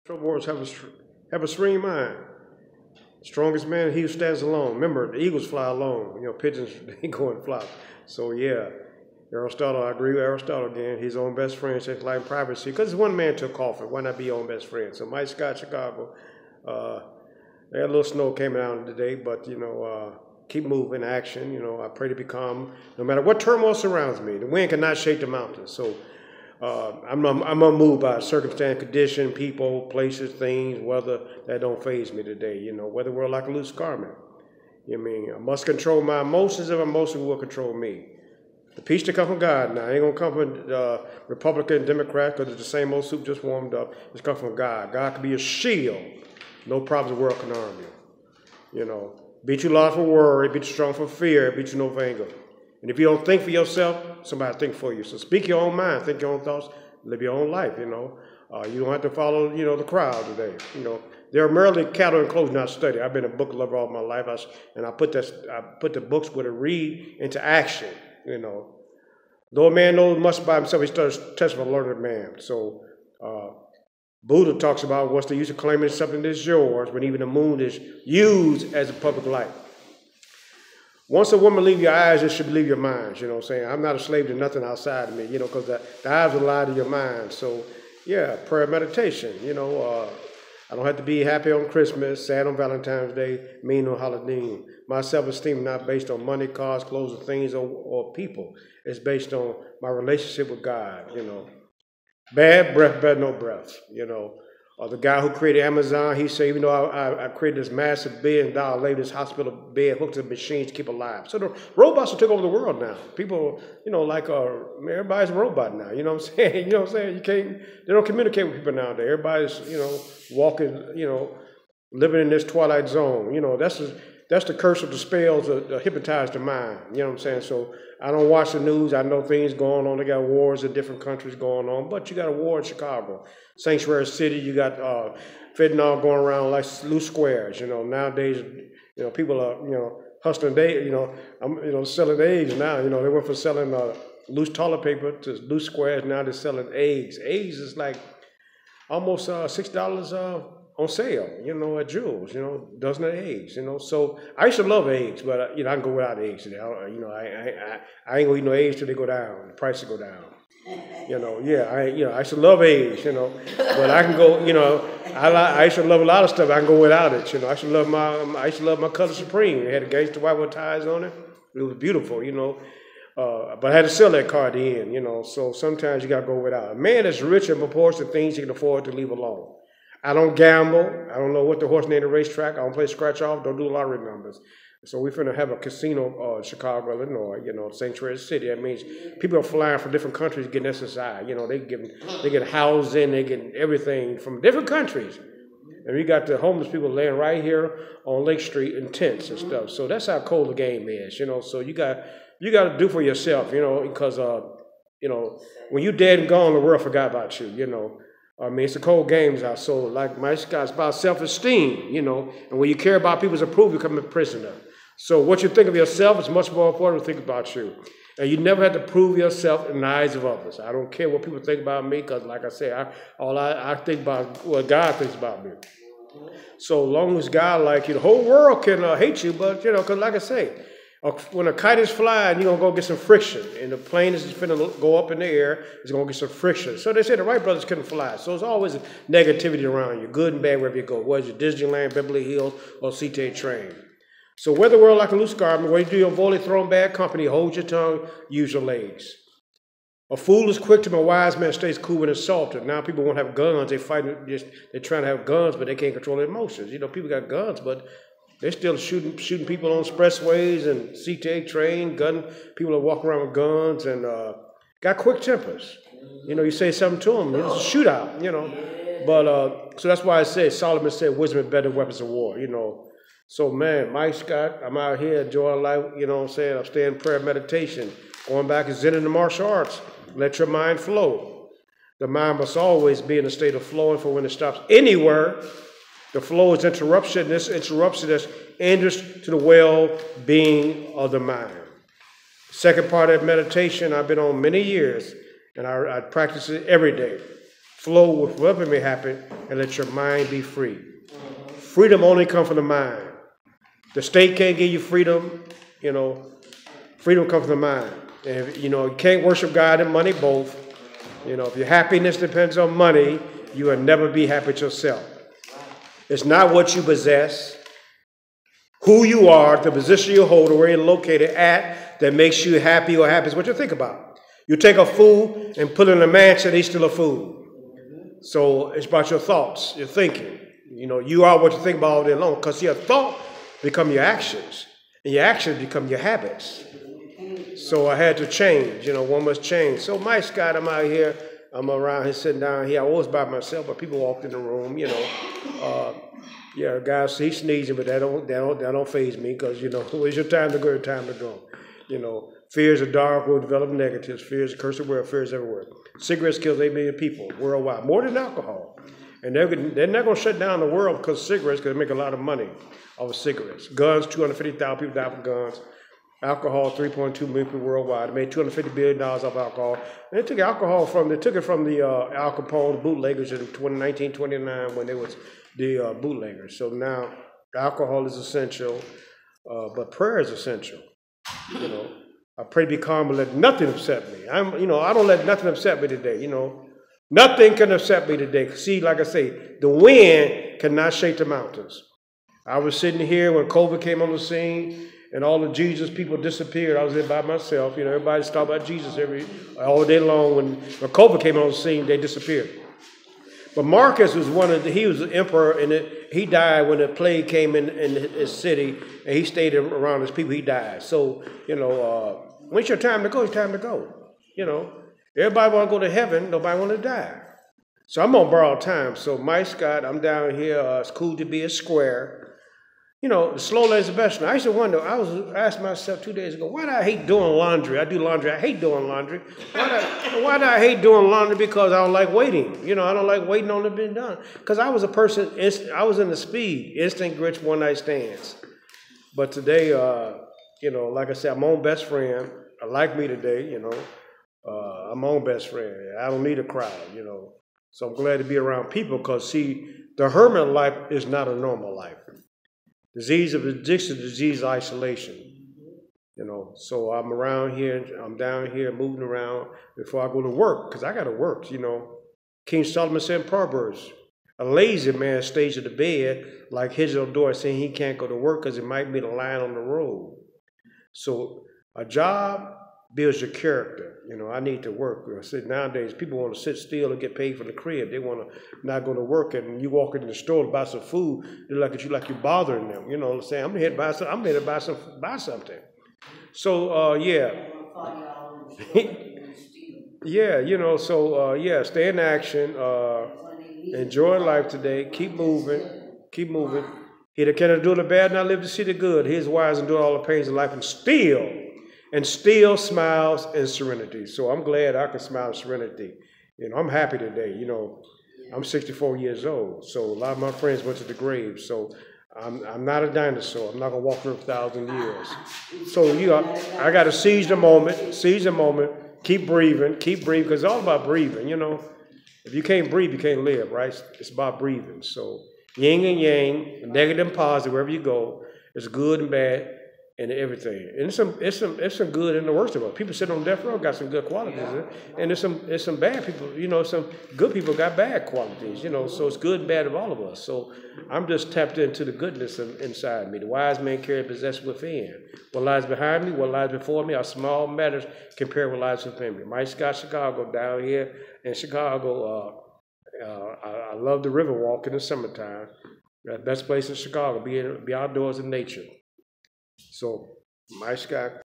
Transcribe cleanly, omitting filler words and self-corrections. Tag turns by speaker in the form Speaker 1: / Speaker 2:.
Speaker 1: Warriors have a serene mind. Strongest man, he who stands alone. Remember, the eagles fly alone. Pigeons they go and fly. So yeah, Aristotle. I agree with Aristotle again. His own best friend takes life and privacy because one man took off. Why not be your own best friend? So Mike Scott, Chicago. Uh, they had a little snow came down today, but keep moving, action. I pray to become no matter what turmoil surrounds me. The wind cannot shake the mountains. So I'm unmoved by circumstance, condition, people, places, things, weather that don't phase me today. Weather world like a loose garment. I must control my emotions if emotions will control me. The peace to come from God now. Ain't gonna come from Republican, Democrat, because it's the same old soup just warmed up. It's come from God. God can be a shield. No problems the world can harm you. Beat you loud for worry, beat you strong for fear, beat you no for anger. And if you don't think for yourself, somebody think for you. So speak your own mind, think your own thoughts, live your own life. You don't have to follow the crowd today. They're merely cattle and clothes, not study. I've been a book lover all my life, I put the books with a read into action. Though a man knows much by himself, he starts testing a learned man. So Buddha talks about what's the use of claiming something that's yours when even the moon is used as a public light. Once a woman leave your eyes, it should leave your mind. You know what I'm saying? I'm not a slave to nothing outside of me, because the eyes will lie to your mind. So, yeah, prayer, meditation. I don't have to be happy on Christmas, sad on Valentine's Day, mean on Halloween. My self-esteem is not based on money, cars, clothes, or things, or people. It's based on my relationship with God, Bad breath, better no breath, the guy who created Amazon, he said, even though I created this massive billion-dollar labor, this hospital bed hooked to machines to keep alive. So the robots will take over the world now. People, everybody's a robot now. You know what I'm saying? You know what I'm saying? They don't communicate with people nowadays. Everybody's, walking, living in this twilight zone. That's the curse of the spells that hypnotize the mind. You know what I'm saying? So I don't watch the news. I know things going on. They got wars in different countries going on. But you got a war in Chicago. Sanctuary City, you got fentanyl going around like loose squares. Nowadays, people are, hustling. I'm, selling eggs now. They went from selling loose toilet paper to loose squares. Now they're selling eggs. Eggs is like almost $6 on sale, at Jewel's, dozen of eggs, So I used to love eggs, but I can go without eggs today. I ain't gonna eat no eggs till they go down. The prices go down. I used to love eggs, but I can go, I used to love a lot of stuff. I can go without it, I used to love my Color Supreme. It had a gangster white with ties on it. It was beautiful, but I had to sell that car at the end, So sometimes you gotta go without. A man that's rich in proportion to things he can afford to leave alone. I don't gamble. I don't know what the horse named the racetrack. I don't play scratch off. Don't do lottery numbers. So we're finna have a casino, Chicago, Illinois. Sanctuary City. That means people are flying from different countries getting SSI. They get housing, they get everything from different countries. And we got the homeless people laying right here on Lake Street in tents and stuff. So that's how cold the game is. So you got to do for yourself. Because when you're dead and gone, the world forgot about you. It's a cold games out. So like my Scott's about self-esteem, and when you care about people's approval, you become a prisoner. So what you think of yourself is much more important than think about you. And you never have to prove yourself in the eyes of others. I don't care what people think about me, because like I said, I think about what God thinks about me. So long as God like you, the whole world can hate you, but because like I say, when a kite is flying, you're going to go get some friction. And the plane is going to go up in the air, it's going to get some friction. So they say the Wright brothers couldn't fly. So there's always negativity around you, good and bad, wherever you go. Whether it's Disneyland, Beverly Hills, or CTA train. So weather world like a loose garment, where you do your volley throwing bad company, hold your tongue, use your legs. A fool is quick to him, a wise man stays cool when assaulted. Now people won't have guns. They're trying to have guns, but they can't control their emotions. People got guns, but they're still shooting people on expressways and CTA train, people that walk around with guns and got quick tempers. You say something to them, it's a shootout, But so that's why I say Solomon said wisdom is better than weapons of war, So man, Mike Scott, I'm out here enjoying life, I'm saying? I'm staying in prayer, meditation, going back and Zen in the martial arts. Let your mind flow. The mind must always be in a state of flowing, for when it stops anywhere, the flow is interruption. This interruption is hinders to the well-being of the mind. Second part of meditation I've been on many years, and I practice it every day. flow with whatever may happen, and let your mind be free. Freedom only comes from the mind. The state can't give you freedom, you know. Freedom comes from the mind. And, you know, you can't worship God and money both. You know, if your happiness depends on money, you will never be happy with yourself. It's not what you possess, who you are, the position you hold, or where you're located at that makes you happy or happy. It's what you think about. You take a fool and put him in a mansion, he's still a fool. So it's about your thoughts, your thinking. You know, you are what you think about all day long, because your thought become your actions, and your actions become your habits. So I had to change, you know, one must change. So my Scott, I'm out here, I'm around here sitting down here. I was by myself, but people walked in the room, you know. Yeah, guys, he's sneezing, but that don't faze me, because, you know, it's your time to go, your time to go. You know, fears are dark, will develop negatives. Fears curse the world, fears everywhere. Cigarettes kills 8 million people worldwide, more than alcohol. And they're not going to shut down the world because of cigarettes, because they make a lot of money off of cigarettes. Guns, 250,000 people die from guns. Alcohol, 3.2 million people worldwide. They made $250 billion off alcohol. And they took it from the Al Capone, the bootleggers in 1929 when they was the bootleggers. So now alcohol is essential, but prayer is essential. You know, I pray to be calm and let nothing upset me. I don't let nothing upset me today. You know, nothing can upset me today. See, like I say, the wind cannot shake the mountains. I was sitting here when COVID came on the scene, and all the Jesus people disappeared. I was there by myself. You know, everybody's talking about Jesus all day long. When COVID came on the scene, they disappeared. But Marcus was he was the emperor, and he died when the plague came in his city, and he stayed around his people. He died. So, you know, when it's your time to go, it's time to go. You know, everybody want to go to heaven. Nobody want to die. So I'm on borrowed time. So Mike Scott, I'm down here. It's cool to be a square. You know, the slow lane's the best. Now, I used to wonder, I was asking myself 2 days ago, why do I hate doing laundry? I do laundry. I hate doing laundry. Why do I hate doing laundry? Because I don't like waiting. You know, I don't like waiting on it being done. Because I was a person, I was in the speed, instant grits, one night stands. But today, you know, like I said, I'm my own best friend. I like me today, you know. I'm my own best friend. I don't need a crowd, you know. So I'm glad to be around people because, see, the hermit life is not a normal life. Disease of addiction, disease of isolation, you know. So I'm around here, I'm down here moving around before I go to work, because I got to work, you know. King Solomon said in Proverbs, a lazy man stays at the bed like his old door, saying he can't go to work because it might be the line on the road. So a job builds your character. You know, I need to work. I said nowadays people want to sit still and get paid for the crib. They want to not go to work, and you walk into the store to buy some food, they look at you like you're bothering them. You know what I'm saying? I'm here to buy something. I'm here to buy something. So yeah. Yeah, you know, so yeah, stay in action. Enjoy life today. Keep moving. Keep moving. He that cannot do the bad, not live to see the good. He is wise and do all the pains of life, and still smiles in serenity. So I'm glad I can smile in serenity. You know, I'm happy today. You know, I'm 64 years old. So a lot of my friends went to the grave. So I'm not a dinosaur. I'm not going to walk for 1,000 years. So I got to seize the moment, keep breathing, because it's all about breathing, you know. If you can't breathe, you can't live, right? It's about breathing. So yin and yang, negative and positive, wherever you go, it's good and bad. And everything, and it's some good and the worst of it. People sitting on death row got some good qualities, and there's some bad people. You know, some good people got bad qualities. You know, so it's good and bad of all of us. So I'm just tapped into the goodness inside me. The wise man carry possess within. What lies behind me, what lies before me, are small matters compared with what lies within me. Mike Scott, Chicago, down here in Chicago. I love the Riverwalk in the summertime. Best place in Chicago. Be outdoors in nature. So, Mike Scott.